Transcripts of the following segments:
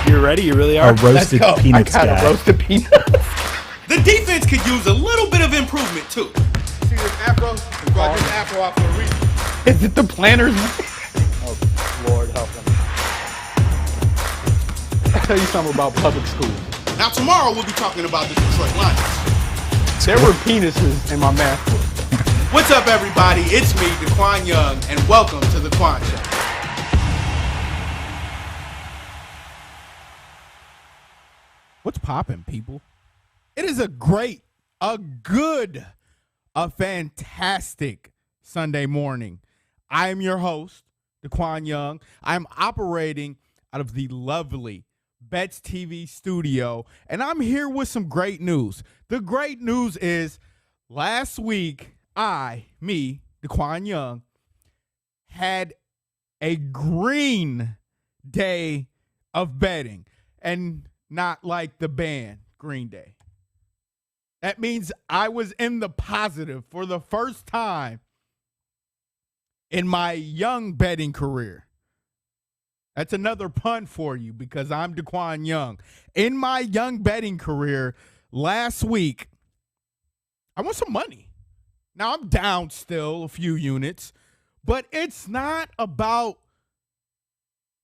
You're ready? You really are? A roasted peanuts I got guy. a roasted peanuts. The defense could use a little bit of improvement too. See this afro? We brought this afro out for a reason. Is it the planners? Oh, Lord help them. I'll tell you something about public schools. Now tomorrow we'll be talking about the Detroit Lions. There were penises in my math book. What's up, everybody? It's me, Qwan Young, and welcome to the Qwan Show. What's poppin', people? It is a great, a good, a fantastic Sunday morning. I am your host, Qwan Young. I'm operating out of the lovely Bets TV studio, and I'm here with some great news. The great news is last week, Qwan Young, had a green day of betting, and not like the band Green Day. That means I was in the positive for the first time in my young betting career. That's another pun for you because I'm Qwan Young. In my young betting career last week, I won some money. Now I'm down still a few units, but it's not about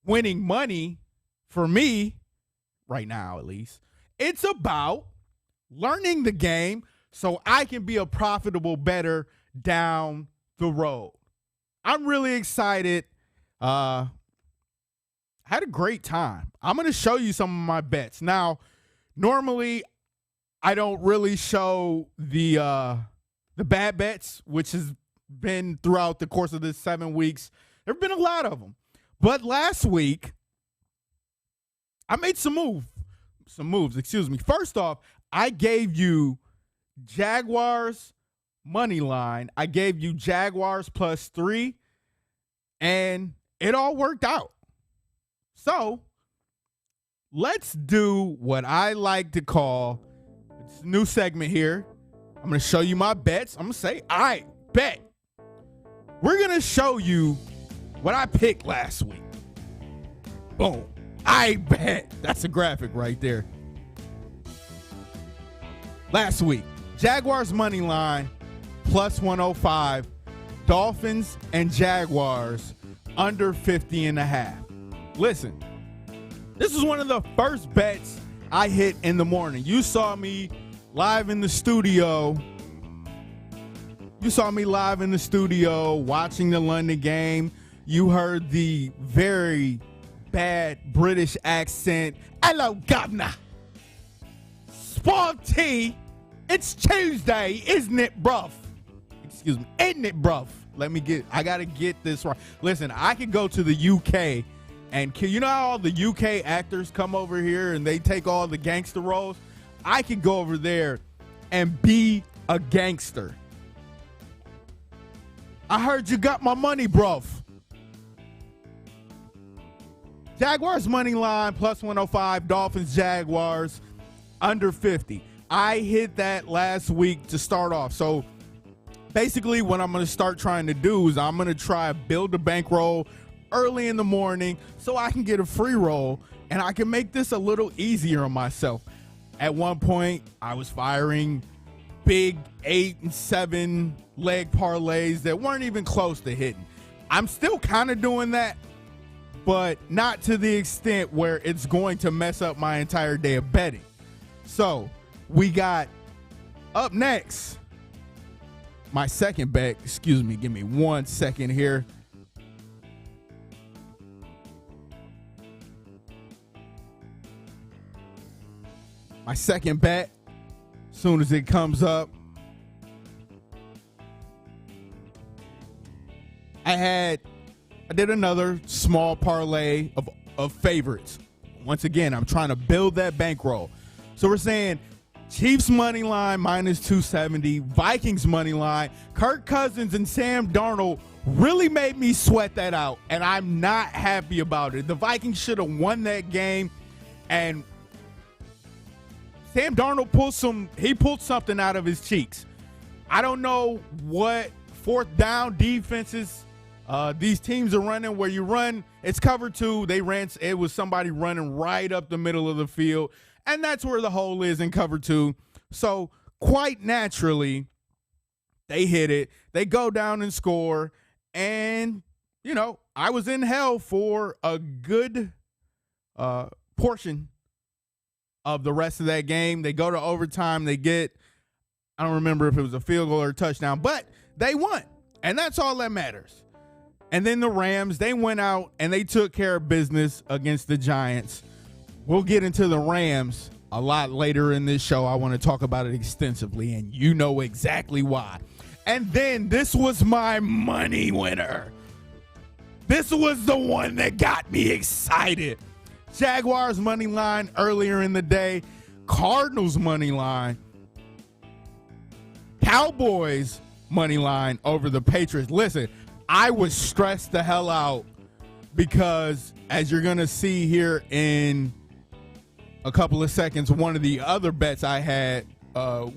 winning money for me right now, at least. It's about learning the game so I can be a profitable bettor down the road. I'm really excited. I had a great time. I'm going to show you some of my bets. Now, normally I don't really show the bad bets, which has been throughout the course of this 7 weeks. There have been a lot of them. But last week, I made some moves. First off, I gave you Jaguars money line. I gave you Jaguars +3, and it all worked out. So let's do what I like to call, it's a new segment here. I'm going to show you my bets. I'm going to say, I bet. We're going to show you what I picked last week. Boom. I bet. That's a graphic right there. Last week, Jaguars money line +105, Dolphins and Jaguars under 50.5. Listen, this is one of the first bets I hit in the morning. You saw me live in the studio. Watching the London game. You heard the very bad British accent. Hello, governor. Sporty. It's Tuesday, isn't it, bruv? Excuse me, isn't it, bruv? I gotta get this right. Listen, I could go to the UK and you know how all the UK actors come over here and they take all the gangster roles? I could go over there and be a gangster. I heard you got my money, bruv. Jaguars money line +105, Dolphins, Jaguars under 50. I hit that last week to start off. So basically what I'm going to start trying to do is I'm going to try to build a bankroll early in the morning so I can get a free roll and I can make this a little easier on myself. At one point, I was firing big 8 and 7 leg parlays that weren't even close to hitting. I'm still kind of doing that, but not to the extent where it's going to mess up my entire day of betting. So we got up next my second bet. Excuse me, give me 1 second here. My second bet, as soon as it comes up, I did another small parlay of favorites. Once again, I'm trying to build that bankroll. So we're saying Chiefs money line -270, Vikings money line. Kirk Cousins and Sam Darnold really made me sweat that out, and I'm not happy about it. The Vikings should have won that game, and Sam Darnold pulled something out of his cheeks. I don't know what fourth down defenses These teams are running where you run. It's cover two. It was somebody running right up the middle of the field, and that's where the hole is in cover two. So quite naturally, they hit it. They go down and score, and I was in hell for a good portion of the rest of that game. They go to overtime. They get, I don't remember if it was a field goal or a touchdown, but they won, and that's all that matters. And then the Rams, they went out and they took care of business against the Giants. We'll get into the Rams a lot later in this show. I want to talk about it extensively, and you know exactly why. And then this was my money winner. This was the one that got me excited. Jaguars money line earlier in the day. Cardinals money line. Cowboys money line over the Patriots. Listen, I was stressed the hell out because, as you're going to see here in a couple of seconds, one of the other bets I had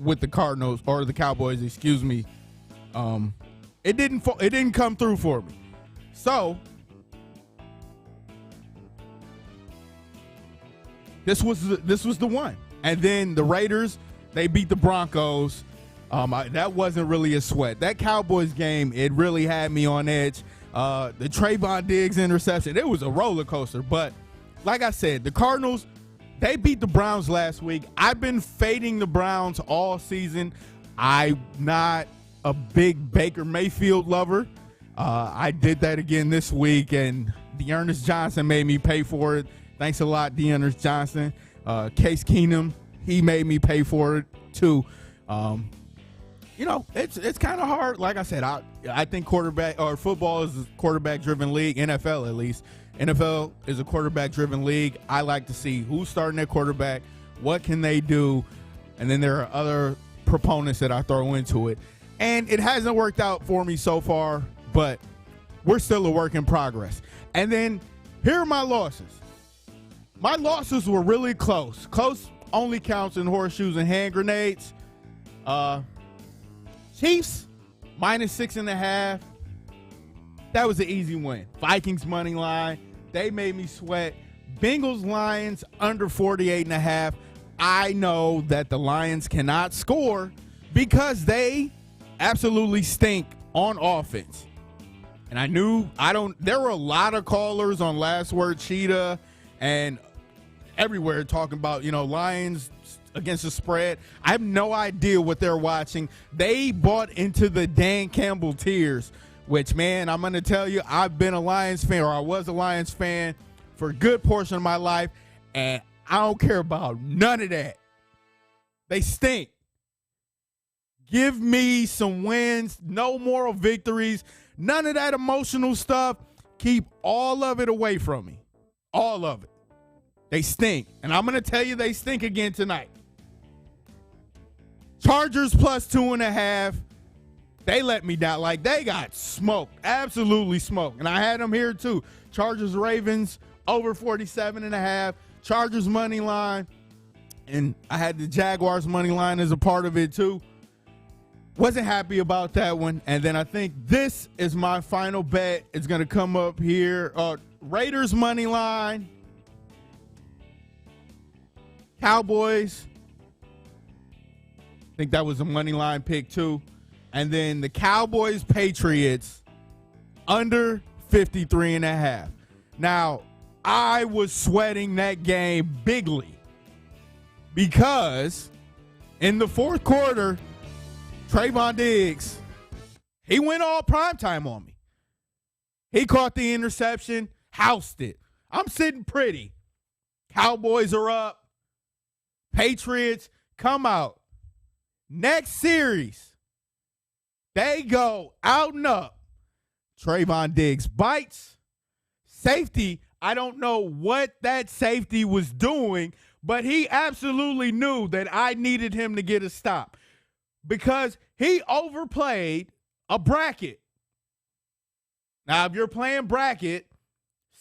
with the Cardinals, or the Cowboys, excuse me, it didn't come through for me. So this was the one. And then the Raiders, they beat the Broncos. That wasn't really a sweat. That Cowboys game, it really had me on edge. The Trayvon Diggs interception, it was a roller coaster. But like I said, the Cardinals, they beat the Browns last week. I've been fading the Browns all season. I'm not a big Baker Mayfield lover. I did that again this week, and Dearness Johnson made me pay for it. Thanks a lot, Dearness Johnson. Case Keenum, he made me pay for it too. It's kind of hard. Like I said, I think football is a quarterback-driven league, NFL at least. NFL is a quarterback-driven league. I like to see who's starting at quarterback, what can they do, and then there are other proponents that I throw into it. And it hasn't worked out for me so far, but we're still a work in progress. And then here are my losses. My losses were really close. Close only counts in horseshoes and hand grenades. Chiefs, -6.5. That was an easy win. Vikings money line, they made me sweat. Bengals Lions under 48.5. I know that the Lions cannot score because they absolutely stink on offense. And there were a lot of callers on Last Word Cheetah and everywhere talking about, Lions against the spread. I have no idea what they're watching. They bought into the Dan Campbell tears, which, man, I'm going to tell you, I've been a Lions fan, or I was a Lions fan for a good portion of my life, and I don't care about none of that. They stink. Give me some wins, no moral victories, none of that emotional stuff. Keep all of it away from me. All of it. They stink. And I'm going to tell you they stink again tonight. Chargers +2.5. They let me down. Like, they got smoked. Absolutely smoked. And I had them here too. Chargers Ravens over 47.5. Chargers money line. And I had the Jaguars money line as a part of it too. Wasn't happy about that one. And then I think this is my final bet. It's going to come up here. Raiders money line. Cowboys. I think that was a money line pick too. And then the Cowboys Patriots under 53.5. Now, I was sweating that game bigly because in the fourth quarter, Trayvon Diggs, he went all primetime on me. He caught the interception, housed it. I'm sitting pretty. Cowboys are up. Patriots come out. Next series, they go out and up. Trayvon Diggs bites. Safety, I don't know what that safety was doing, but he absolutely knew that I needed him to get a stop because he overplayed a bracket. Now, if you're playing bracket,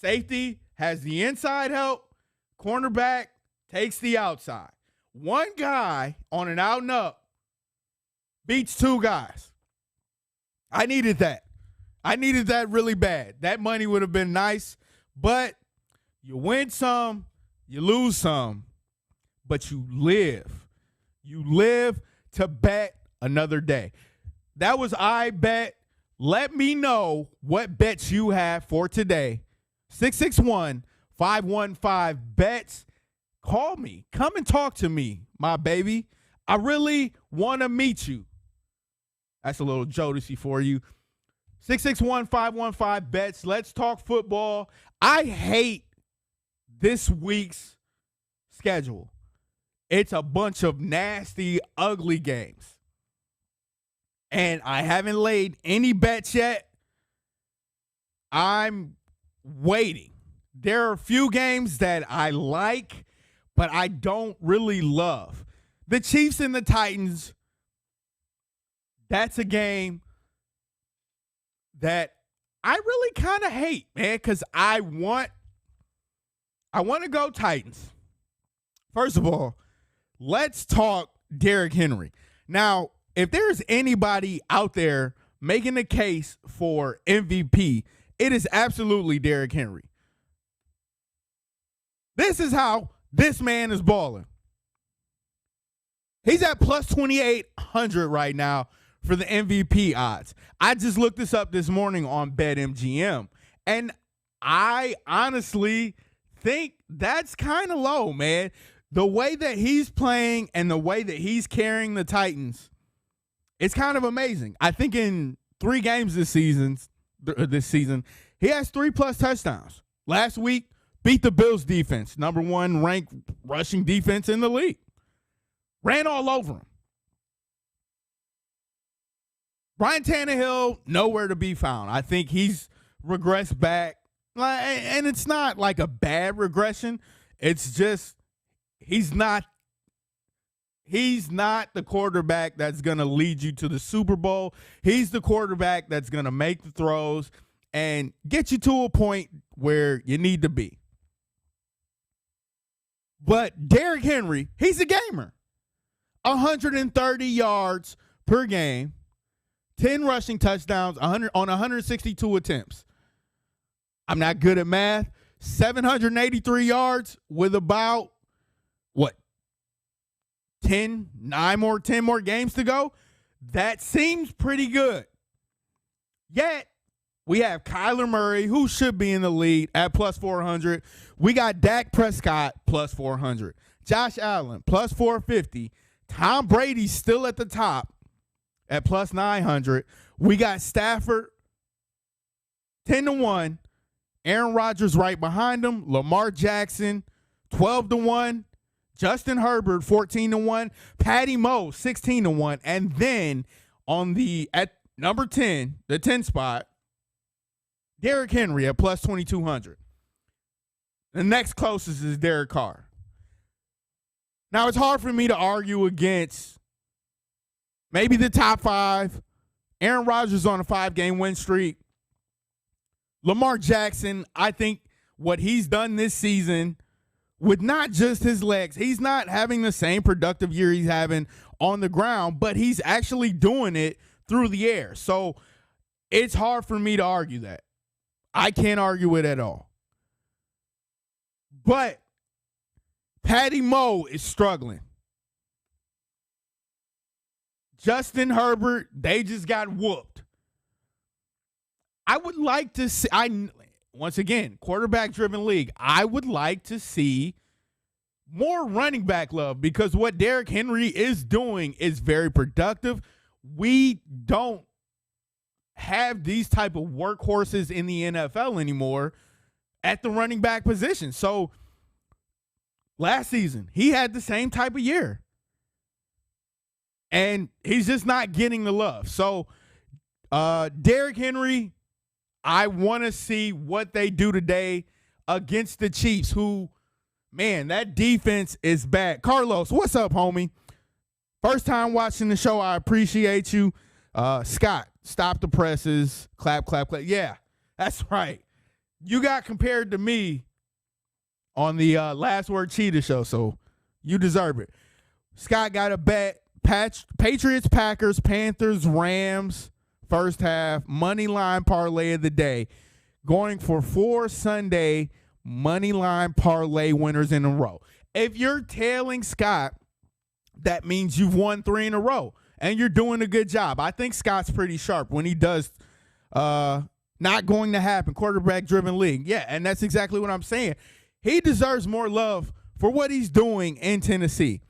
safety has the inside help, cornerback takes the outside. One guy on an out and up beats two guys. I needed that. I needed that really bad. That money would have been nice, but you win some, you lose some, but you live. You live to bet another day. That was I Bet. Let me know what bets you have for today. 661-515-BETS. Call me. Come and talk to me, my baby. I really want to meet you. That's a little Jodeci for you. 661-515-BETS. Let's talk football. I hate this week's schedule. It's a bunch of nasty, ugly games. And I haven't laid any bets yet. I'm waiting. There are a few games that I like, but I don't really love. The Chiefs and the Titans, that's a game that I really kind of hate, man, because I want to go Titans. First of all, let's talk Derrick Henry. Now, if there's anybody out there making a case for MVP, it is absolutely Derrick Henry. This is how this man is balling. He's at plus 2,800 right now for the MVP odds. I just looked this up this morning on BetMGM, and I honestly think that's kind of low, man. The way that he's playing and the way that he's carrying the Titans, it's kind of amazing. I think in 3 games this season, he has 3+ touchdowns. Last week, beat the Bills defense, #1 ranked rushing defense in the league. Ran all over him. Ryan Tannehill, nowhere to be found. I think he's regressed back. And it's not like a bad regression. It's just he's not the quarterback that's going to lead you to the Super Bowl. He's the quarterback that's going to make the throws and get you to a point where you need to be. But Derrick Henry, he's a gamer. 130 yards per game, 10 rushing touchdowns, 100 on 162 attempts. I'm not good at math. 783 yards with about, 10 more games to go? That seems pretty good. Yet, we have Kyler Murray, who should be in the lead at plus 400. We got Dak Prescott plus 400. Josh Allen plus 450. Tom Brady's still at the top at plus 900. We got Stafford 10-1. Aaron Rodgers right behind him. Lamar Jackson 12-1. Justin Herbert 14-1. Patty Moe 16-1. And then at number 10, the 10 spot, Derrick Henry at plus 2,200. The next closest is Derek Carr. Now, it's hard for me to argue against maybe the top 5. Aaron Rodgers on a 5-game win streak. Lamar Jackson, I think what he's done this season with not just his legs, he's not having the same productive year he's having on the ground, but he's actually doing it through the air. So it's hard for me to argue that. I can't argue it at all. But Patty Moe is struggling. Justin Herbert, they just got whooped. I would like to see, once again, quarterback-driven league, I would like to see more running back love because what Derrick Henry is doing is very productive. We don't have these type of workhorses in the NFL anymore at the running back position. So last season, he had the same type of year. And he's just not getting the love. So Derrick Henry, I want to see what they do today against the Chiefs, who, man, that defense is bad. Carlos, what's up, homie? First time watching the show. I appreciate you. Scott, stop the presses. Clap, clap, clap. Yeah, that's right. You got compared to me on the Last Word Cheetah show, so you deserve it. Scott got a bet. Patriots, Packers, Panthers, Rams, first half money line parlay of the day, going for 4 Sunday money line parlay winners in a row. If you're tailing Scott, that means you've won 3 in a row, and you're doing a good job. I think Scott's pretty sharp when he does not going to happen, quarterback-driven league. Yeah, and that's exactly what I'm saying. He deserves more love for what he's doing in Tennessee.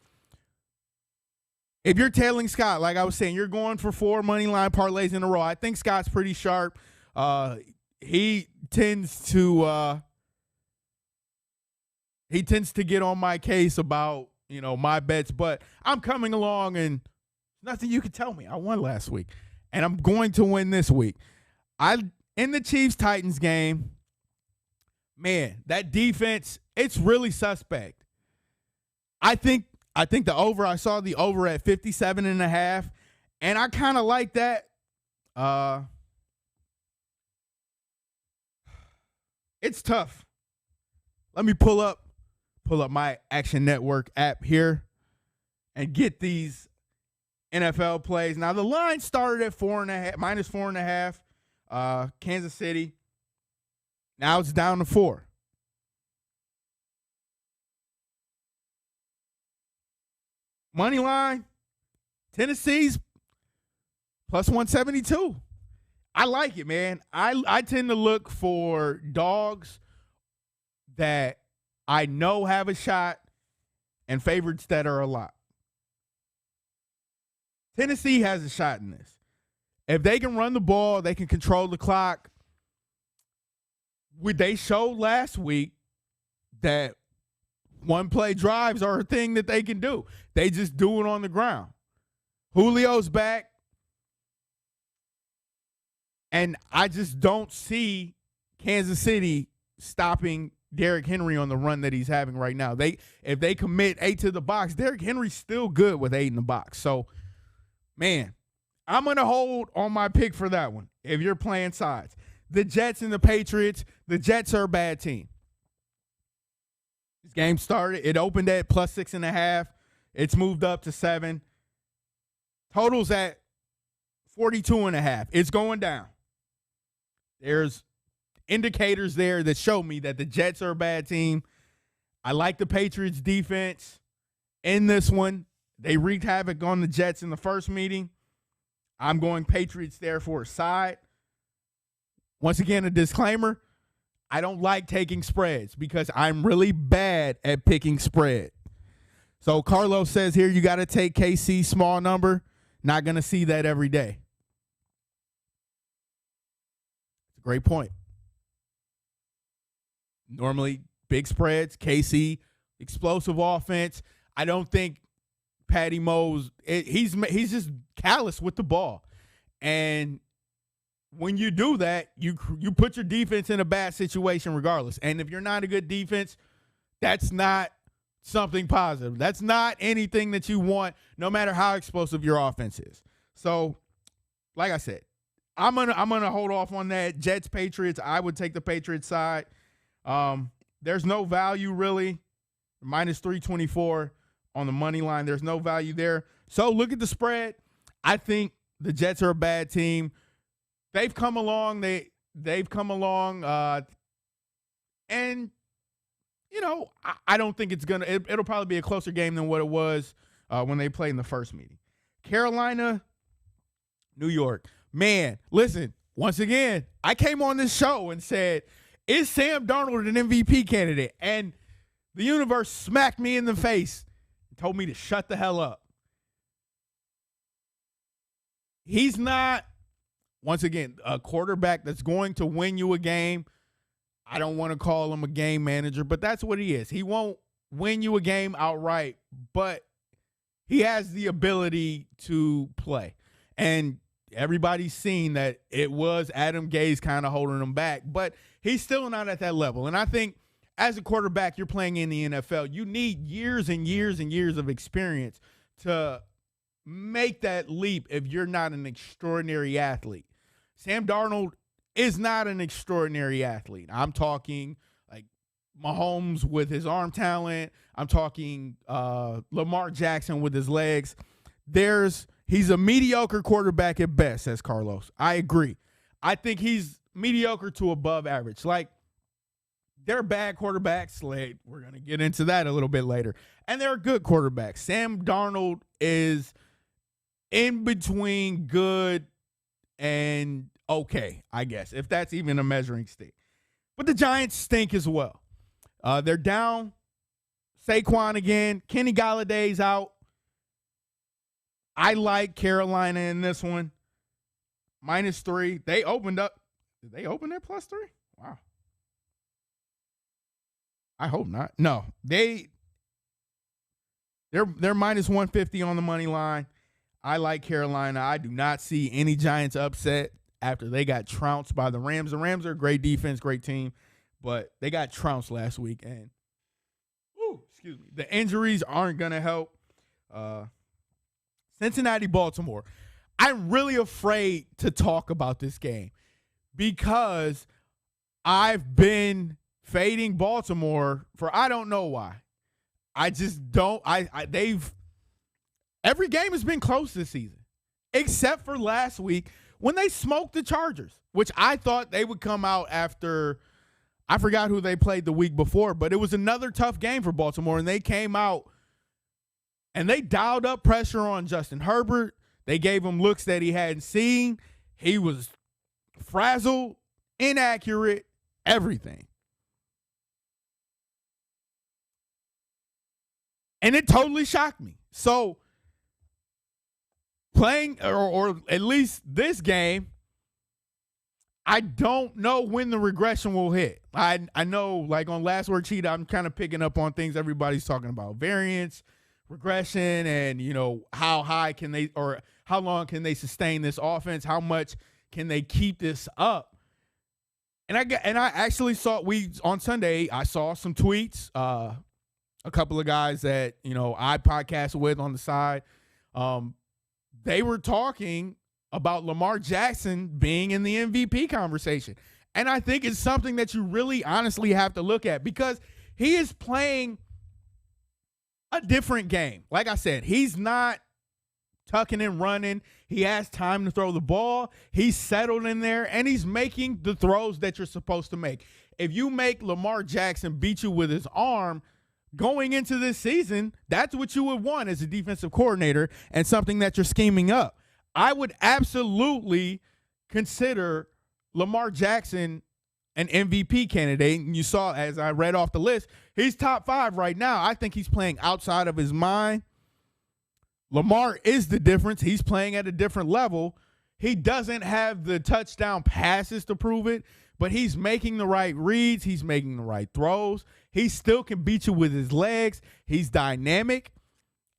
If you're tailing Scott, like I was saying, you're going for 4 money line parlays in a row. I think Scott's pretty sharp. He tends to get on my case about, my bets, but I'm coming along and nothing you can tell me. I won last week, and I'm going to win this week. In the Chiefs-Titans game, man, that defense, it's really suspect. I think the over, I saw the over at 57.5, and I kind of like that. It's tough. Let me pull up my Action Network app here and get these NFL plays. Now, the line started at -4.5, Kansas City. Now it's down to 4. Money line, Tennessee's +172. I like it, man. I tend to look for dogs that I know have a shot and favorites that are a lot. Tennessee has a shot in this. If they can run the ball, they can control the clock. They showed last week that one-play drives are a thing that they can do. They just do it on the ground. Julio's back. And I just don't see Kansas City stopping Derrick Henry on the run that he's having right now. If they commit 8 to the box, Derrick Henry's still good with 8 in the box. So, man, I'm going to hold on my pick for that one if you're playing sides. The Jets and the Patriots, the Jets are a bad team. This game started, it opened at +6.5. It's moved up to 7. Total's at 42.5. It's going down. There's indicators there that show me that the Jets are a bad team. I like the Patriots defense in this one. They wreaked havoc on the Jets in the first meeting. I'm going Patriots there for a side. Once again, a disclaimer, I don't like taking spreads because I'm really bad at picking spread. So Carlos says here you got to take KC small number. Not going to see that every day. It's a great point. Normally, big spreads, KC, explosive offense. I don't think Patty Moe's he's just callous with the ball. And when you do that, you put your defense in a bad situation regardless. And if you're not a good defense, that's not something positive. That's not anything that you want, no matter how explosive your offense is. So, like I said, I'm gonna hold off on that. Jets, Patriots, I would take the Patriots side. There's no value really. -324 on the money line. There's no value there. So look at the spread. I think the Jets are a bad team. They've come along. They've come along. And I don't think it's it'll probably be a closer game than what it was when they played in the first meeting. Carolina, New York. Man, listen, once again, I came on this show and said, is Sam Darnold an MVP candidate? And the universe smacked me in the face and told me to shut the hell up. He's not, once again, a quarterback that's going to win you a game. I don't want to call him a game manager, but that's what he is. He won't win you a game outright, but he has the ability to play. And everybody's seen that it was Adam Gase kind of holding him back, but he's still not at that level. And I think as a quarterback, you're playing in the NFL. You need years and years and years of experience to make that leap if you're not an extraordinary athlete. Sam Darnold is not an extraordinary athlete. I'm talking like Mahomes with his arm talent. I'm talking Lamar Jackson with his legs. He's a mediocre quarterback at best, says Carlos. I agree. I think he's mediocre to above average. Like, they're bad quarterbacks. Like, we're going to get into that a little bit later. And they're good quarterbacks. Sam Darnold is in between good and okay, I guess, if that's even a measuring stick. But the Giants stink as well. They're down Saquon again. Kenny Galladay's out. I like Carolina in this one. -3. They opened up. Did they open at +3? Wow. I hope not. No, they're -150 on the money line. I like Carolina. I do not see any Giants upset after they got trounced by the Rams. The Rams are a great defense, great team, but they got trounced last week. And, excuse me, the injuries aren't going to help. Cincinnati, Baltimore. I'm really afraid to talk about this game because I've been fading Baltimore for I don't know why. I just don't. Every game has been close this season, except for last week when they smoked the Chargers, which I thought they would come out after. I forgot who they played the week before, but it was another tough game for Baltimore, and they came out and they dialed up pressure on Justin Herbert. They gave him looks that he hadn't seen. He was frazzled, inaccurate, everything. And it totally shocked me. So playing, or at least this game, I don't know when the regression will hit. I know, like on Last Word Cheat, I'm kind of picking up on things everybody's talking about. Variance, regression, and, how high can they, or how long can they sustain this offense? How much can they keep this up? And I actually saw, on Sunday, I saw some tweets, a couple of guys that, I podcast with on the side. They were talking about Lamar Jackson being in the MVP conversation. And I think it's something that you really honestly have to look at because he is playing a different game. Like I said, he's not tucking and running. He has time to throw the ball. He's settled in there, and he's making the throws that you're supposed to make. If you make Lamar Jackson beat you with his arm going into this season, that's what you would want as a defensive coordinator and something that you're scheming up. I would absolutely consider Lamar Jackson an MVP candidate. And you saw, as I read off the list, he's top 5 right now. I think he's playing outside of his mind. Lamar is the difference. He's playing at a different level. He doesn't have the touchdown passes to prove it, but he's making the right reads. He's making the right throws. He still can beat you with his legs. He's dynamic,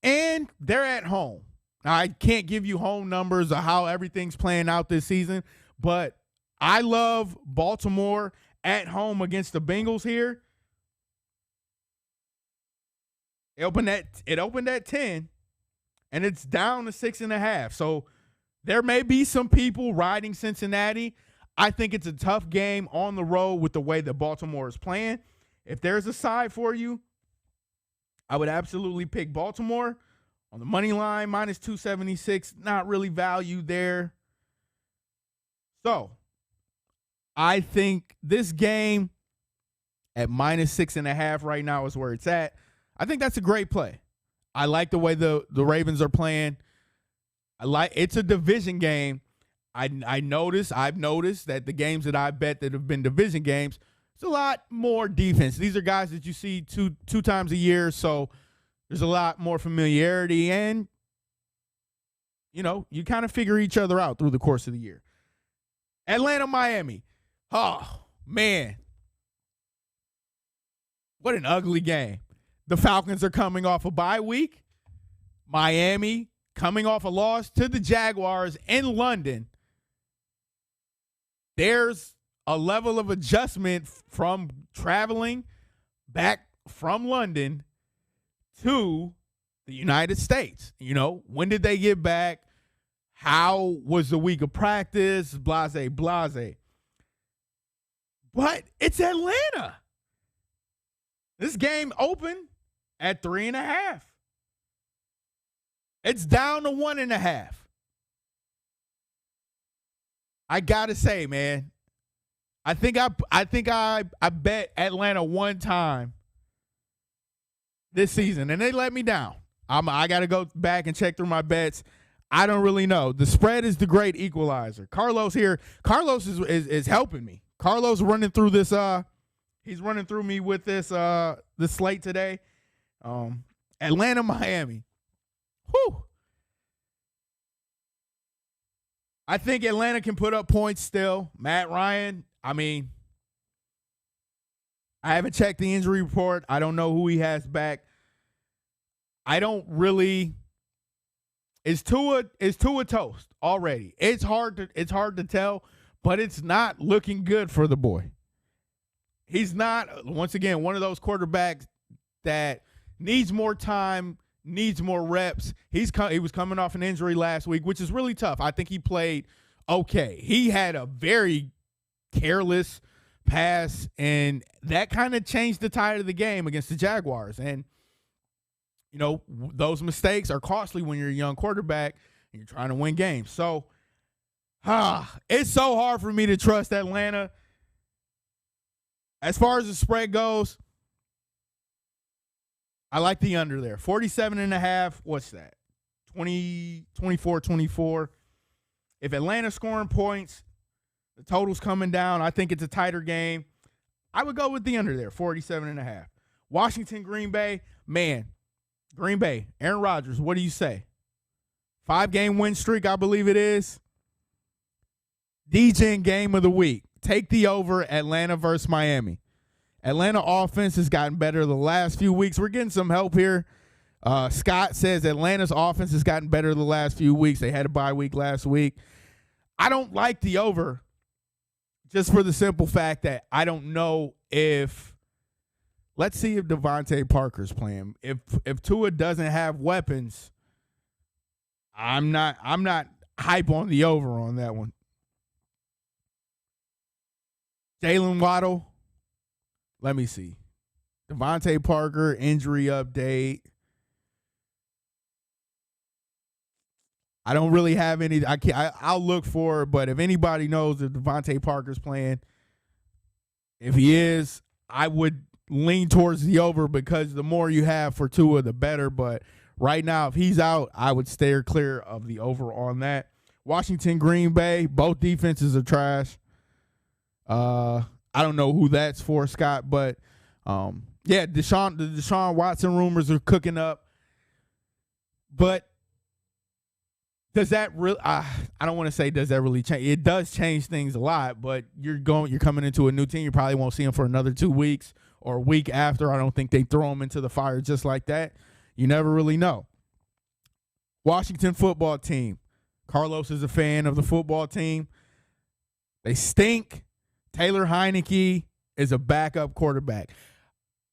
and they're at home. Now, I can't give you home numbers of how everything's playing out this season, but I love Baltimore at home against the Bengals here. It opened at 10, and it's down to 6.5. So there may be some people riding Cincinnati. I think it's a tough game on the road with the way that Baltimore is playing. If there's a side for you, I would absolutely pick Baltimore. On the money line, -276, not really value there. So I think this game at -6.5 right now is where it's at. I think that's a great play. I like the way the Ravens are playing. It's a division game. I've noticed that the games that I bet that have been division games, it's a lot more defense. These are guys that you see two times a year, so there's a lot more familiarity, and you kind of figure each other out through the course of the year. Atlanta, Miami. Oh, man. What an ugly game. The Falcons are coming off a bye week. Miami coming off a loss to the Jaguars in London. There's a level of adjustment from traveling back from London to the United States. When did they get back? How was the week of practice? Blase, blase. But it's Atlanta. This game opened at 3.5. It's down to 1.5. I gotta say, man, I think I bet Atlanta one time this season, and they let me down. I got to go back and check through my bets. I don't really know. The spread is the great equalizer. Carlos here. Carlos is helping me. Carlos running through this. He's running through me with this slate today. Atlanta, Miami. Whew. I think Atlanta can put up points still. Matt Ryan, I mean, I haven't checked the injury report. I don't know who he has back. I don't really. Is Tua toast already? It's hard to tell, but it's not looking good for the boy. He's not, once again, one of those quarterbacks that needs more time, needs more reps. He was coming off an injury last week, which is really tough. I think he played okay. He had a very careless pass, and that kind of changed the tide of the game against the Jaguars. And, you know, those mistakes are costly when you're a young quarterback and you're trying to win games. So, it's so hard for me to trust Atlanta. As far as the spread goes, I like the under there. 47.5. What's that? 24-24. If Atlanta's scoring points, the total's coming down. I think it's a tighter game. I would go with the under there, 47.5. Washington, Green Bay. Man, Green Bay, Aaron Rodgers, what do you say? 5-game win streak, I believe it is. DJ game of the week. Take the over, Atlanta versus Miami. Atlanta offense has gotten better the last few weeks. We're getting some help here. Scott says Atlanta's offense has gotten better the last few weeks. They had a bye week last week. I don't like the over just for the simple fact that I don't know if – let's see if Devontae Parker's playing. If Tua doesn't have weapons, I'm not hype on the over on that one. Jalen Waddle, let me see. Devontae Parker, injury update. I don't really have any. I'll look for it, but if anybody knows if Devontae Parker's playing, if he is, I would lean towards the over because the more you have for Tua, the better. But right now, if he's out, I would steer clear of the over on that. Washington, Green Bay, both defenses are trash. I don't know who that's for, Scott, but yeah, the Deshaun Watson rumors are cooking up. But does that really? I don't want to say does that really change. It does change things a lot, but you're coming into a new team. You probably won't see him for another 2 weeks or a week after. I don't think they throw him into the fire just like that. You never really know. Washington football team. Carlos is a fan of the football team. They stink. Taylor Heineke is a backup quarterback.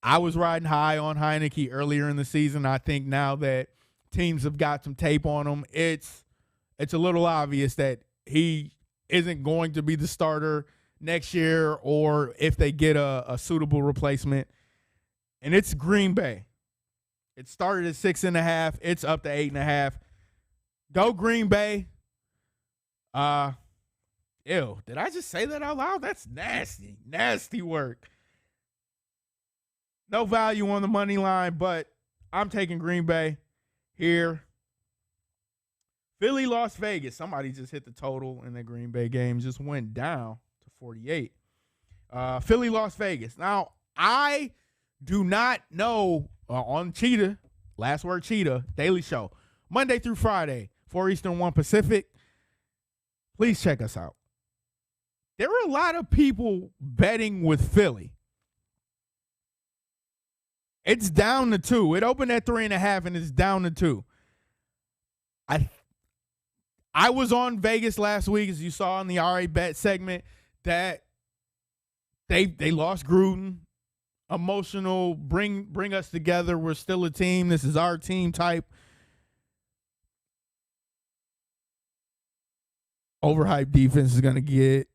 I was riding high on Heineke earlier in the season. I think now that teams have got some tape on him, it's a little obvious that he isn't going to be the starter next year or if they get a suitable replacement. And it's Green Bay. It started at 6.5. It's up to 8.5. Go Green Bay. Ew, did I just say that out loud? That's nasty. Nasty work. No value on the money line, but I'm taking Green Bay here. Philly, Las Vegas. Somebody just hit the total in the Green Bay game. Just went down to 48. Philly, Las Vegas. Now, I do not know on Cheetah, Last Word Cheetah, Daily Show, Monday through Friday, 4 Eastern, 1 Pacific. Please check us out. There were a lot of people betting with Philly. It's down to 2. It opened at 3.5 and it's down to 2. I was on Vegas last week, as you saw in the RA Bet segment, that they lost Gruden. Emotional, bring us together. We're still a team. This is our team type. Overhyped defense is going to get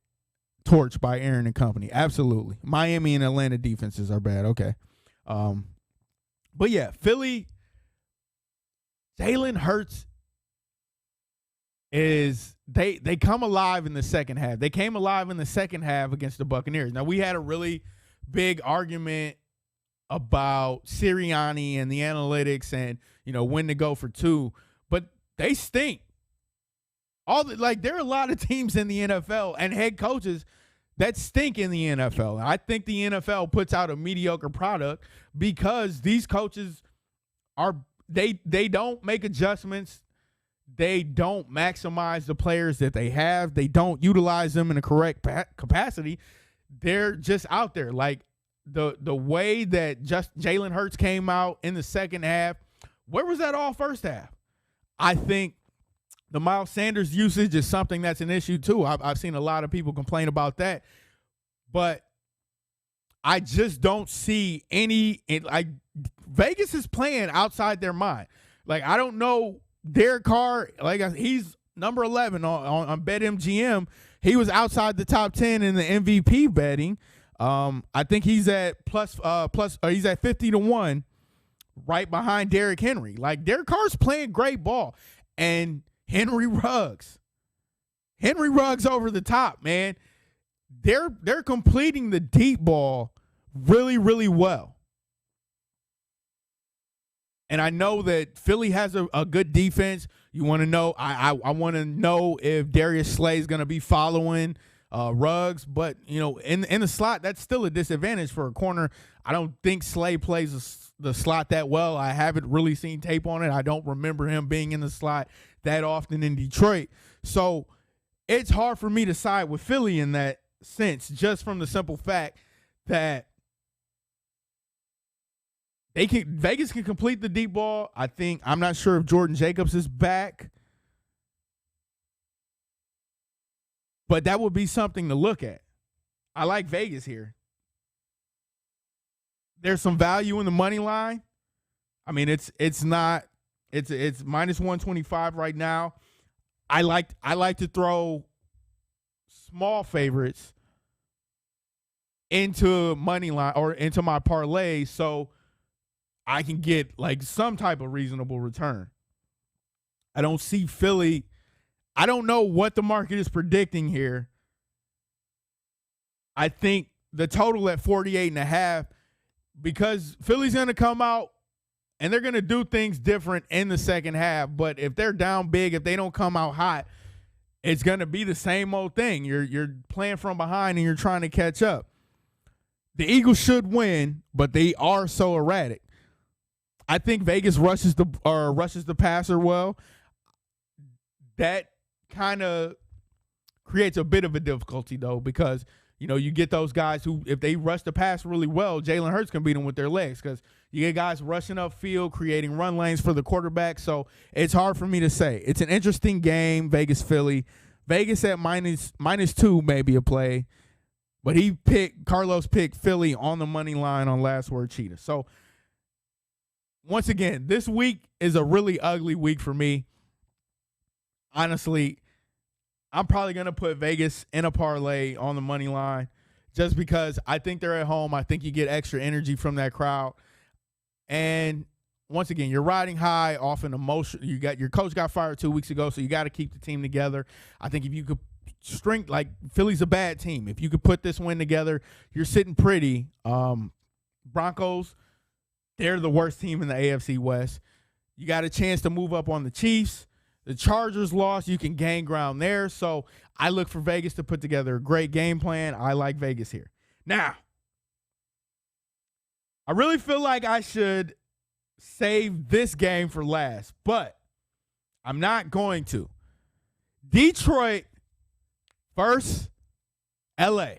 torched by Aaron and company. Absolutely. Miami and Atlanta defenses are bad. Okay. But yeah, Philly, Jalen Hurts is they come alive in the second half. They came alive in the second half against the Buccaneers. Now, we had a really big argument about Sirianni and the analytics and, when to go for two, but they stink. There are a lot of teams in the NFL and head coaches that stink in the NFL. I think the NFL puts out a mediocre product because these coaches they don't make adjustments. They don't maximize the players that they have. They don't utilize them in a correct capacity. They're just out there. Like the way that just Jalen Hurts came out in the second half, where was that all first half? I think the Miles Sanders usage is something that's an issue too. I've seen a lot of people complain about that. But I just don't see Vegas is playing outside their mind. Like, I don't know. Derek Carr, he's number 11 on BetMGM. He was outside the top 10 in the MVP betting. I think he's at he's at 50-1, right behind Derrick Henry. Like, Derek Carr's playing great ball, and Henry Ruggs over the top, man. They're completing the deep ball really, really well. And I know that Philly has a good defense. You want to know, I want to know if Darius Slay is going to be following Ruggs. But, in the slot, that's still a disadvantage for a corner. I don't think Slay plays the slot that well. I haven't really seen tape on it. I don't remember him being in the slot that often in Detroit. So it's hard for me to side with Philly in that sense, just from the simple fact that Vegas can complete the deep ball. I'm not sure if Jordan Jacobs is back, but that would be something to look at. I like Vegas here. There's some value in the money line. I mean, it's minus 125 right now. I like to throw small favorites into money line or into my parlay, so I can get some type of reasonable return. I don't see Philly. I don't know what the market is predicting here. I think the total at 48.5, because Philly's going to come out and they're going to do things different in the second half. But if they're down big, if they don't come out hot, it's going to be the same old thing. You're playing from behind and you're trying to catch up. The Eagles should win, but they are so erratic. I think Vegas rushes the passer well. That kind of creates a bit of a difficulty, though, because, you get those guys who, if they rush the pass really well, Jalen Hurts can beat them with their legs because you get guys rushing upfield, creating run lanes for the quarterback. So it's hard for me to say. It's an interesting game, Vegas-Philly. Vegas at minus 2 may be a play, but Carlos picked Philly on the money line on Last Word Cheetah. So, once again, this week is a really ugly week for me. Honestly, I'm probably going to put Vegas in a parlay on the money line just because I think they're at home. I think you get extra energy from that crowd. And once again, you're riding high off an emotion. Your coach got fired 2 weeks ago, so you got to keep the team together. I think if you could Philly's a bad team. If you could put this win together, you're sitting pretty. Broncos, they're the worst team in the AFC West. You got a chance to move up on the Chiefs. The Chargers lost. You can gain ground there. So I look for Vegas to put together a great game plan. I like Vegas here. Now, I really feel like I should save this game for last, but I'm not going to. Detroit versus LA.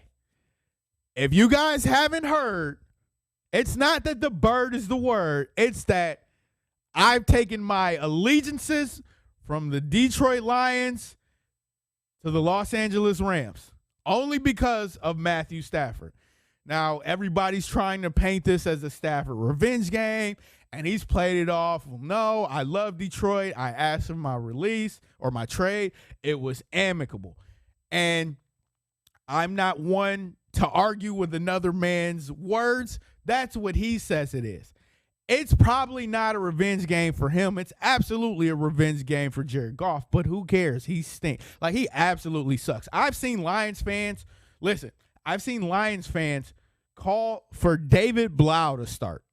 If you guys haven't heard, it's not that the bird is the word. It's that I've taken my allegiances from the Detroit Lions to the Los Angeles Rams, only because of Matthew Stafford. Now, everybody's trying to paint this as a Stafford revenge game, and he's played it off. Well, no, I love Detroit. I asked for my release or my trade. It was amicable. And I'm not one to argue with another man's words. That's what he says it is. It's probably not a revenge game for him. It's absolutely a revenge game for Jared Goff, but who cares? He stinks. Like, he absolutely sucks. I've seen Lions fans call for David Blau to start.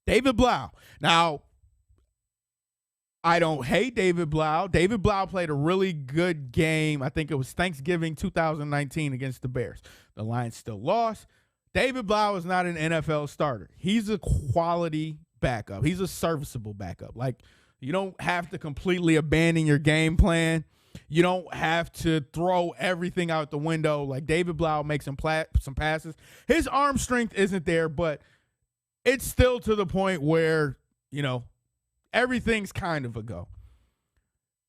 David Blau. Now, I don't hate David Blau. David Blau played a really good game. I think it was Thanksgiving 2019 against the Bears. The Lions still lost. David Blau is not an NFL starter. He's a quality backup. He's a serviceable backup. Like, you don't have to completely abandon your game plan. You don't have to throw everything out the window. Like, David Blau makes some passes. His arm strength isn't there, but it's still to the point where, everything's kind of a go.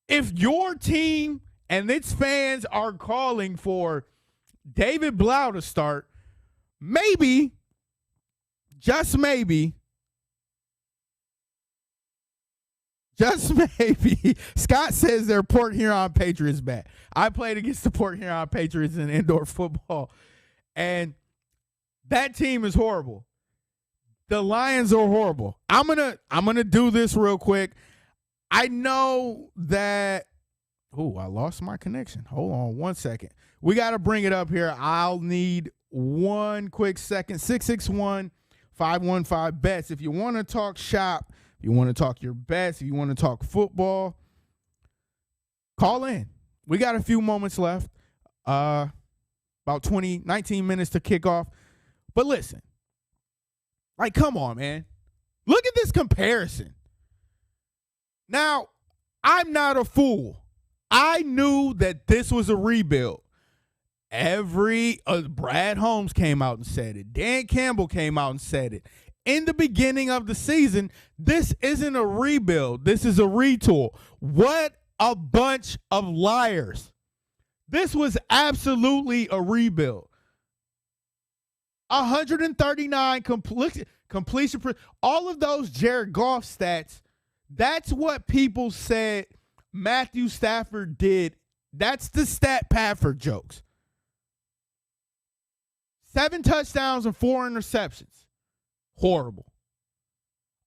If your team and its fans are calling for David Blau to start, maybe, just maybe, Scott says their Port Huron Patriots bad. I played against the Port Huron Patriots in indoor football, and that team is horrible. The Lions are horrible. I'm gonna do this real quick. I know that. Oh, I lost my connection. Hold on 1 second. We got to bring it up here. I'll need 1 quick second. 661-515-BETS. If you want to talk shop, if you want to talk your bets, if you want to talk football, call in. We got a few moments left. About 19 minutes to kick off. But listen. Like, come on, man. Look at this comparison. Now, I'm not a fool. I knew that this was a rebuild. Brad Holmes came out and said it. Dan Campbell came out and said it. In the beginning of the season, this isn't a rebuild. This is a retool. What a bunch of liars. This was absolutely a rebuild. 139 completion. All of those Jared Goff stats, that's what people said Matthew Stafford did. That's the stat pad for jokes. 7 touchdowns and 4 interceptions. Horrible.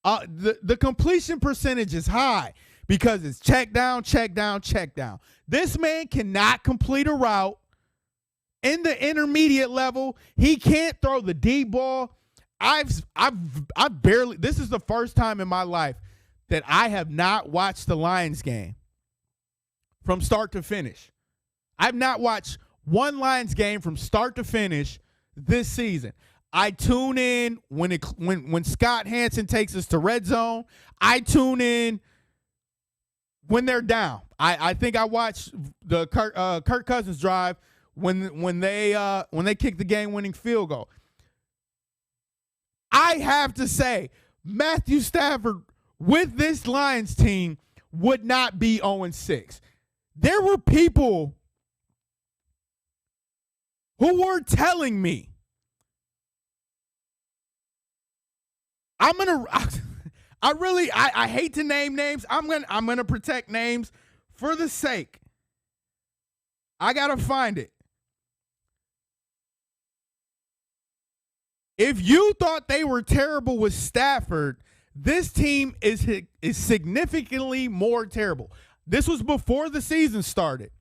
The completion percentage is high because it's check down, check down, check down. This man cannot complete a route. In the intermediate level, he can't throw the deep ball. I've barely. This is the first time in my life that I have not watched the Lions game from start to finish. I've not watched one Lions game from start to finish this season. I tune in when Scott Hansen takes us to red zone. I tune in when they're down. I think I watched the Kirk Cousins drive when they kicked the game-winning field goal. I have to say, Matthew Stafford with this Lions team would not be 0-6. There were people who were telling me, I hate to name names. I'm gonna protect names for the sake. I gotta find it. If you thought they were terrible with Stafford, this team is significantly more terrible. This was before the season started.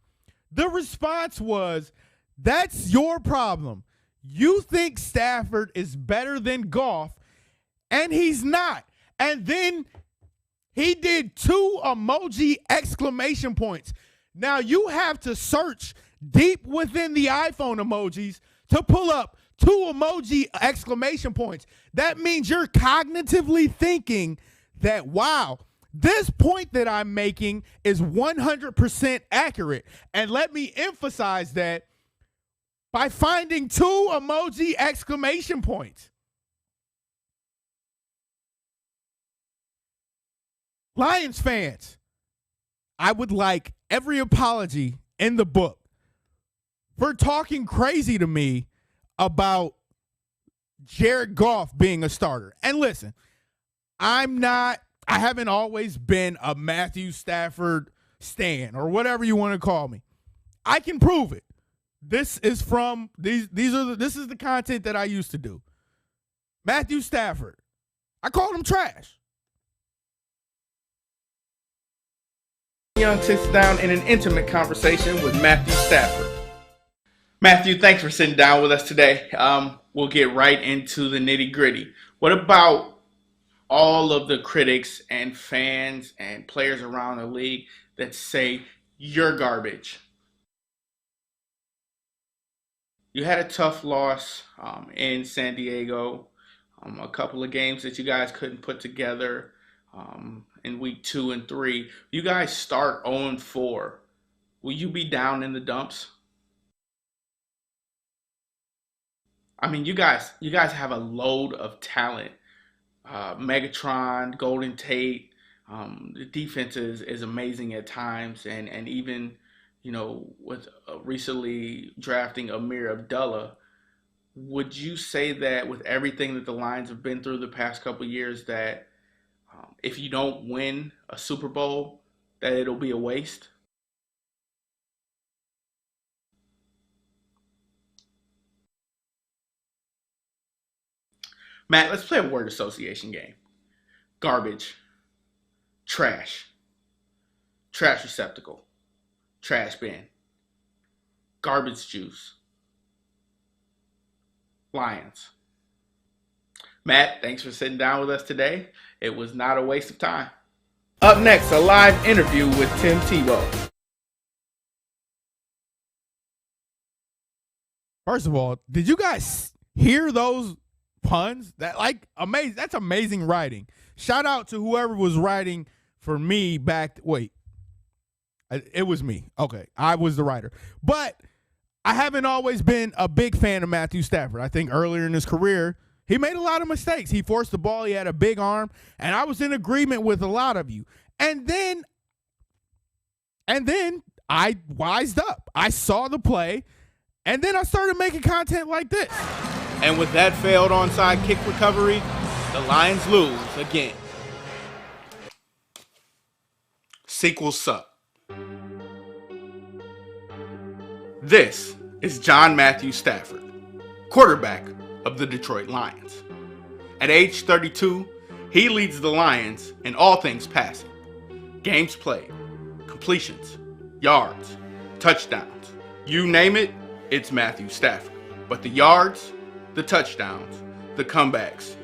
The response was, that's your problem. You think Stafford is better than Goff, and he's not. And then he did 2 emoji exclamation points. Now you have to search deep within the iPhone emojis to pull up 2 emoji exclamation points. That means you're cognitively thinking that, wow, this point that I'm making is 100% accurate. And let me emphasize that by finding 2 emoji exclamation points. Lions fans, I would like every apology in the book for talking crazy to me about Jared Goff being a starter. And listen, I haven't always been a Matthew Stafford stan or whatever you want to call me. I can prove it. This is this is the content that I used to do. Matthew Stafford. I called him trash. Young sits down in an intimate conversation with Matthew Stafford. Matthew, thanks for sitting down with us today. We'll get right into the nitty gritty. What about all of the critics and fans and players around the league that say you're garbage? You had a tough loss in San Diego, a couple of games that you guys couldn't put together in week 2 and 3. You guys start 0-4. Will you be down in the dumps? I mean, you guys have a load of talent. Megatron, Golden Tate, the defense is amazing at times, and even, you know, with recently drafting Amir Abdullah, would you say that with everything that the Lions have been through the past couple of years, that if you don't win a Super Bowl, that it'll be a waste? Matt, let's play a word association game. Garbage, trash, trash receptacle, trash bin, garbage juice, Lions. Matt, thanks for sitting down with us today. It was not a waste of time. Up next, a live interview with Tim Tebow. First of all, did you guys hear those puns? That's amazing writing. Shout out to whoever was writing for me back. It was me. Okay, I was the writer. But I haven't always been a big fan of Matthew Stafford. I think earlier in his career, he made a lot of mistakes. He forced the ball. He had a big arm. And I was in agreement with a lot of you. And then I wised up. I saw the play. And then I started making content like this. And with that failed onside kick recovery, the Lions lose again. Sequels suck. This is John Matthew Stafford, quarterback of the Detroit Lions. At age 32, he leads the Lions in all things passing. Games played, completions, yards, touchdowns. You name it, it's Matthew Stafford. But the yards, the touchdowns, the comebacks,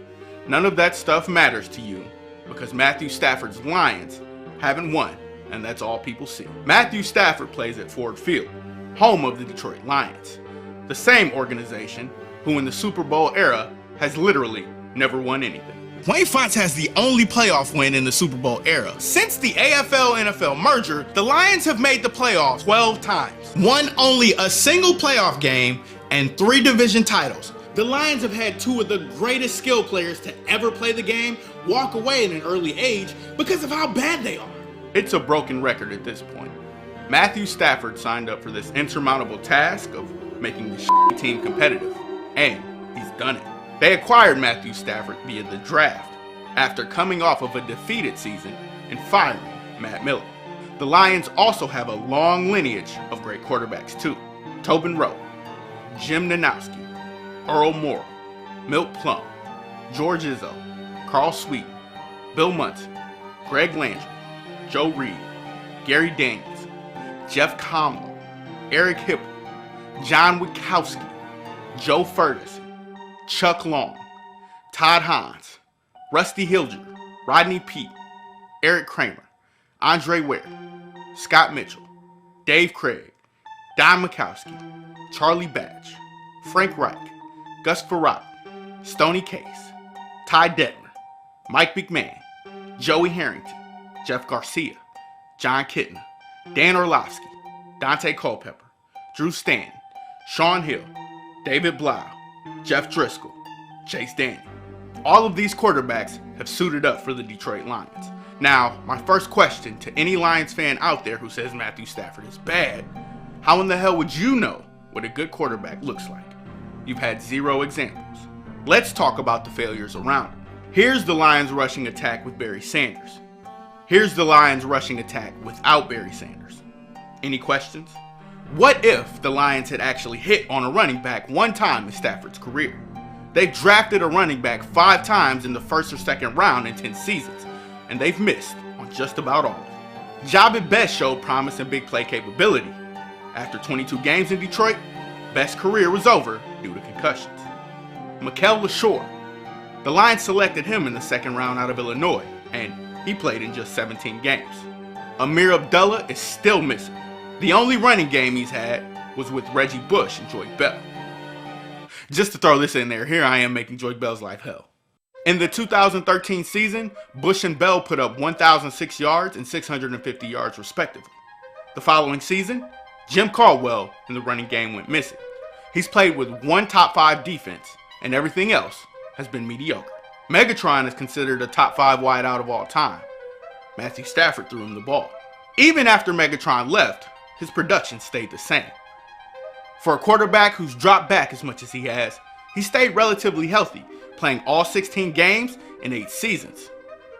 none of that stuff matters to you because Matthew Stafford's Lions haven't won, and that's all people see. Matthew Stafford plays at Ford Field, home of the Detroit Lions, the same organization who in the Super Bowl era has literally never won anything. Wayne Fontes has the only playoff win in the Super Bowl era. Since the AFL-NFL merger, the Lions have made the playoffs 12 times, won only a single playoff game, and 3 division titles. The Lions have had 2 of the greatest skill players to ever play the game walk away at an early age because of how bad they are. It's a broken record at this point. Matthew Stafford signed up for this insurmountable task of making the team competitive, and he's done it. They acquired Matthew Stafford via the draft after coming off of a defeated season and firing Matt Miller. The Lions also have a long lineage of great quarterbacks too. Tobin Rowe, Jim Nanowski, Earl Morrall, Milt Plum, George Izzo, Carl Sweet, Bill Munson, Greg Landry, Joe Reed, Gary Daniels, Jeff Comlin, Eric Hipple, John Witkowski, Joe Ferguson, Chuck Long, Todd Hines, Rusty Hilger, Rodney Peete, Eric Kramer, Andre Ware, Scott Mitchell, Dave Craig, Don Mikowski, Charlie Batch, Frank Reich, Gus Farad, Stoney Case, Ty Detmer, Mike McMahon, Joey Harrington, Jeff Garcia, John Kitna, Dan Orlovsky, Dante Culpepper, Drew Stanton, Sean Hill, David Blau, Jeff Driscoll, Chase Daniel. All of these quarterbacks have suited up for the Detroit Lions. Now, my first question to any Lions fan out there who says Matthew Stafford is bad, how in the hell would you know what a good quarterback looks like? You've had 0 examples. Let's talk about the failures around him. Here's the Lions rushing attack with Barry Sanders. Here's the Lions rushing attack without Barry Sanders. Any questions? What if the Lions had actually hit on a running back one time in Stafford's career? They've drafted a running back 5 times in the first or second round in 10 seasons, and they've missed on just about all. Job at Best showed promise and big play capability. After 22 games in Detroit, Best's career was over due to concussions. Mikel LaShore. The Lions selected him in the second round out of Illinois, and he played in just 17 games. Amir Abdullah is still missing. The only running game he's had was with Reggie Bush and Joy Bell. Just to throw this in there, here I am making Joy Bell's life hell. In the 2013 season, Bush and Bell put up 1,006 yards and 650 yards respectively. The following season, Jim Caldwell in the running game went missing. He's played with one top 5 defense, and everything else has been mediocre. Megatron is considered a top 5 wideout of all time. Matthew Stafford threw him the ball. Even after Megatron left, his production stayed the same. For a quarterback who's dropped back as much as he has, he stayed relatively healthy, playing all 16 games in 8 seasons.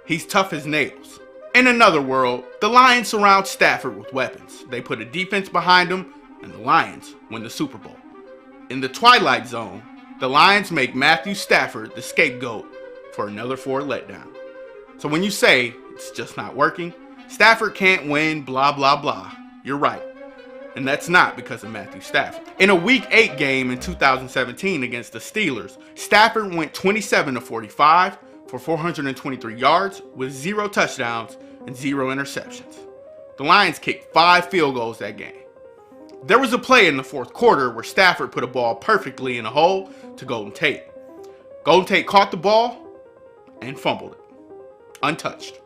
He's tough as nails. In another world, the Lions surround Stafford with weapons. They put a defense behind him, and the Lions win the Super Bowl. In the Twilight Zone, the Lions make Matthew Stafford the scapegoat for another Ford letdown. So when you say it's just not working, Stafford can't win, blah, blah, blah, you're right. And that's not because of Matthew Stafford. In a Week 8 game in 2017 against the Steelers, Stafford went 27-45 for 423 yards with 0 touchdowns and 0 interceptions. The Lions kicked 5 field goals that game. There was a play in the fourth quarter where Stafford put a ball perfectly in a hole to Golden Tate. Golden Tate caught the ball and fumbled it, untouched.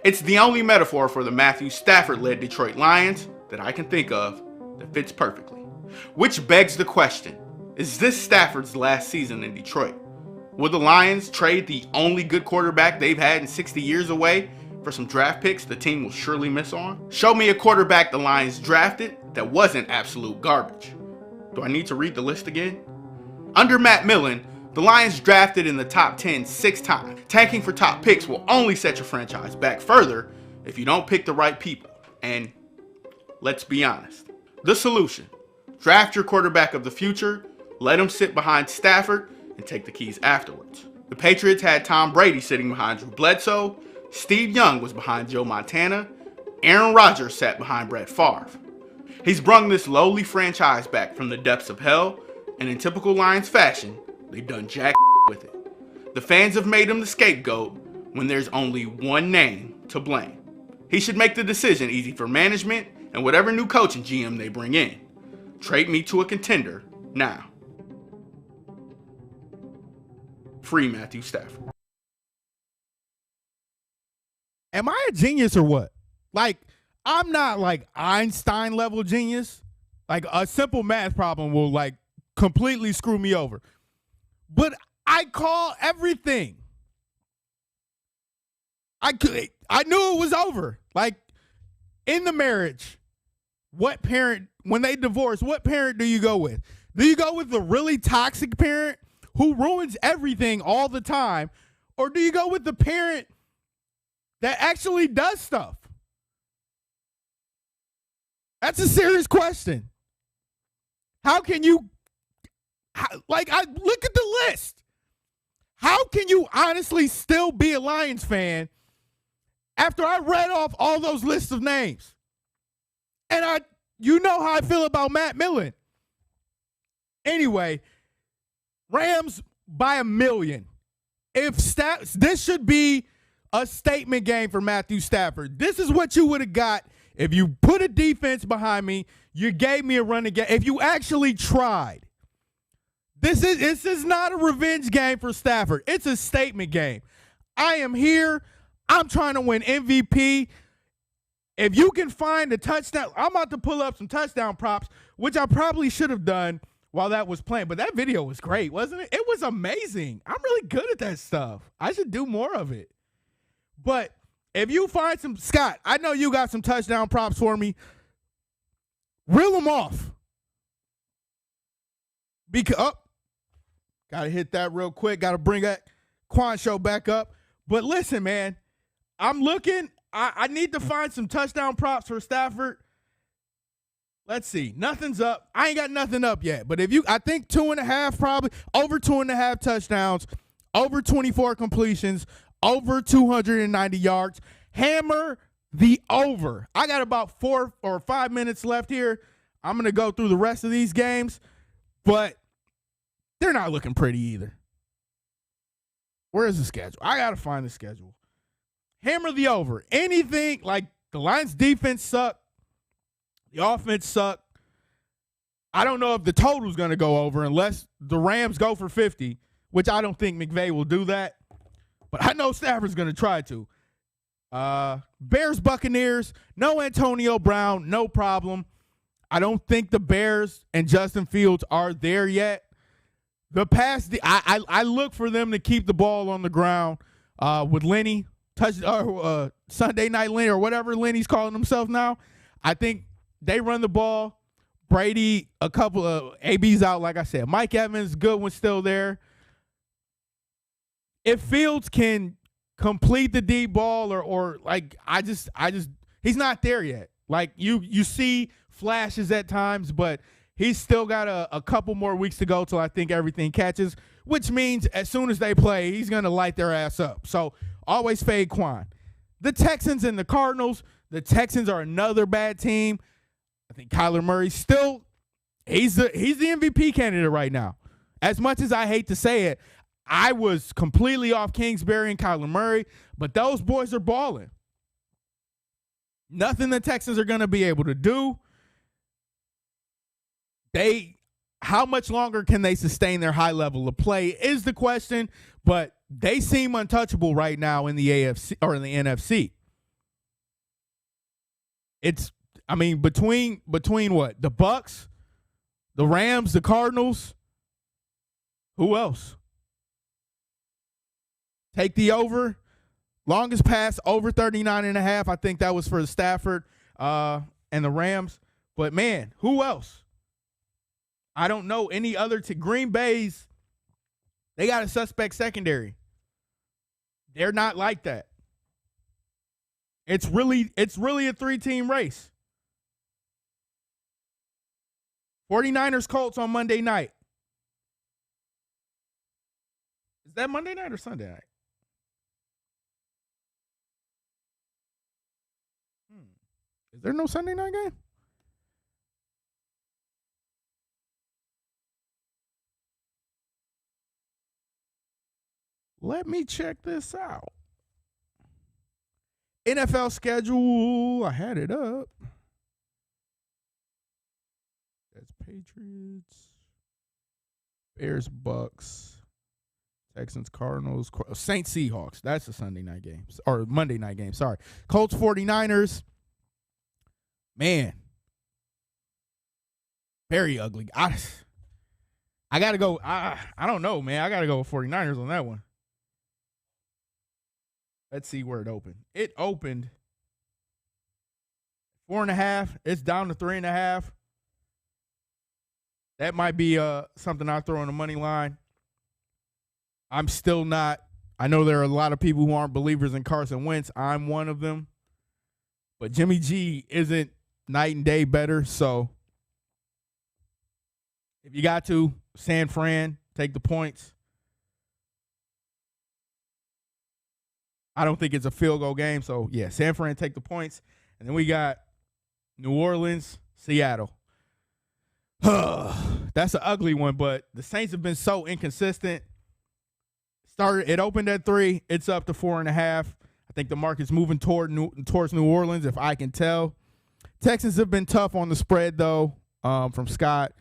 It's the only metaphor for the Matthew Stafford-led Detroit Lions that I can think of that fits perfectly. Which begs the question, is this Stafford's last season in Detroit? Will the Lions trade the only good quarterback they've had in 60 years away for some draft picks the team will surely miss on? Show me a quarterback the Lions drafted that wasn't absolute garbage. Do I need to read the list again? Under Matt Millen, the Lions drafted in the top 10 6 times. Tanking for top picks will only set your franchise back further if you don't pick the right people. And let's be honest. The solution: draft your quarterback of the future, let him sit behind Stafford, and take the keys afterwards. The Patriots had Tom Brady sitting behind Drew Bledsoe, Steve Young was behind Joe Montana, Aaron Rodgers sat behind Brett Favre. He's brung this lowly franchise back from the depths of hell, and in typical Lions fashion, they've done jack with it. The fans have made him the scapegoat when there's only one name to blame. He should make the decision easy for management and whatever new coach and GM they bring in. Trade me to a contender now. Free Matthew Stafford. Am I a genius or what? Like, I'm not like Einstein level genius. Like, a simple math problem will like completely screw me over. But I call everything. I knew it was over. Like, in the marriage, what parent, when they divorce, what parent do you go with? Do you go with the really toxic parent who ruins everything all the time? Or do you go with the parent that actually does stuff? That's a serious question. How can you, I look at the list. How can you honestly still be a Lions fan after I read off all those lists of names? And you know how I feel about Matt Millen. Anyway, Rams by 1 million. This should be a statement game for Matthew Stafford. This is what you would have got if you put a defense behind me, you gave me a running game, if you actually tried. This is not a revenge game for Stafford. It's a statement game. I am here. I'm trying to win MVP. If you can find a touchdown, I'm about to pull up some touchdown props, which I probably should have done while that was playing. But that video was great, wasn't it? It was amazing. I'm really good at that stuff. I should do more of it. But if you find some, Scott, I know you got some touchdown props for me. Reel them off. Got to hit that real quick. Got to bring that Qwan Show back up. But listen, man, I'm looking. I need to find some touchdown props for Stafford. Let's see. Nothing's up. I ain't got nothing up yet. But I think 2.5 probably, over 2.5 touchdowns, over 24 completions, over 290 yards. Hammer the over. I got about 4 or 5 minutes left here. I'm going to go through the rest of these games, but they're not looking pretty either. Where is the schedule? I got to find the schedule. Hammer the over. Anything like the Lions defense sucked. The offense sucked. I don't know if the total's going to go over unless the Rams go for 50, which I don't think McVay will do that. But I know Stafford's going to try to. Bears, Buccaneers, no Antonio Brown, no problem. I don't think the Bears and Justin Fields are there yet. I look for them to keep the ball on the ground with Lenny, Sunday Night Lenny or whatever Lenny's calling himself now. I think they run the ball. Brady, a couple of ABs out, like I said. Mike Evans, good one still there. If Fields can complete the deep ball or like I just he's not there yet. Like you see flashes at times, but he's still got a couple more weeks to go till I think everything catches, which means as soon as they play, he's going to light their ass up. So always fade Qwan. The Texans and the Cardinals. The Texans are another bad team. I think Kyler Murray still, he's the MVP candidate right now. As much as I hate to say it, I was completely off Kingsbury and Kyler Murray, but those boys are balling. Nothing the Texans are going to be able to do. How much longer can they sustain their high level of play is the question, but they seem untouchable right now in the AFC or in the NFC. Between what? The Bucks, the Rams, the Cardinals, who else? Take the over. Longest pass, over 39.5. I think that was for the Stafford and the Rams. But, man, who else? I don't know any other Green Bay's, they got a suspect secondary. They're not like that. It's really a 3-team race. 49ers Colts on Monday night. Is that Monday night or Sunday night? Is there no Sunday night game? Let me check this out. NFL schedule. I had it up. That's Patriots, Bears, Bucks, Texans, Cardinals, Saints, Seahawks. That's a Sunday night game. Or Monday night game, sorry. Colts, 49ers. Man. Very ugly. I got to go. I don't know, man. I got to go with 49ers on that one. Let's see where it opened. It opened 4.5. It's down to 3.5. That might be something I'll throw on the money line. I'm still not. I know there are a lot of people who aren't believers in Carson Wentz. I'm one of them. But Jimmy G isn't night and day better. So if you got to, San Fran, take the points. I don't think it's a field goal game. So, yeah, San Fran, take the points. And then we got New Orleans, Seattle. That's an ugly one, but the Saints have been so inconsistent. It opened at 3. It's up to 4.5. I think the market's moving towards New Orleans, if I can tell. Texans have been tough on the spread, though, from Scott.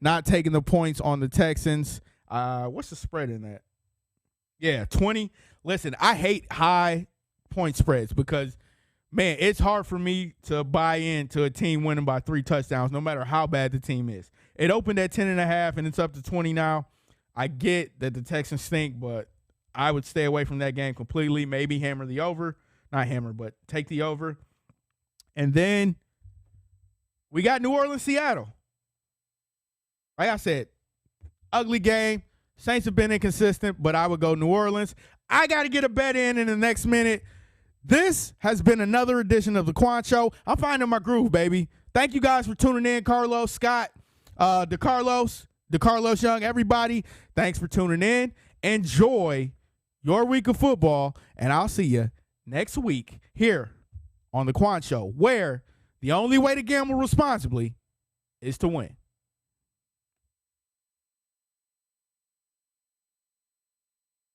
Not taking the points on the Texans. What's the spread in that? Yeah, 20. Listen, I hate high point spreads because, man, it's hard for me to buy into a team winning by 3 touchdowns, no matter how bad the team is. It opened at 10.5, and it's up to 20 now. I get that the Texans stink, but I would stay away from that game completely. Maybe hammer the over. Not hammer, but take the over. And then we got New Orleans, Seattle. Like I said, ugly game. Saints have been inconsistent, but I would go New Orleans. I got to get a bet in the next minute. This has been another edition of the Qwan Show. I'm finding my groove, baby. Thank you guys for tuning in. Carlos, Scott, DeCarlos Young, everybody. Thanks for tuning in. Enjoy your week of football, and I'll see you next week here on the Qwan Show, where the only way to gamble responsibly is to win.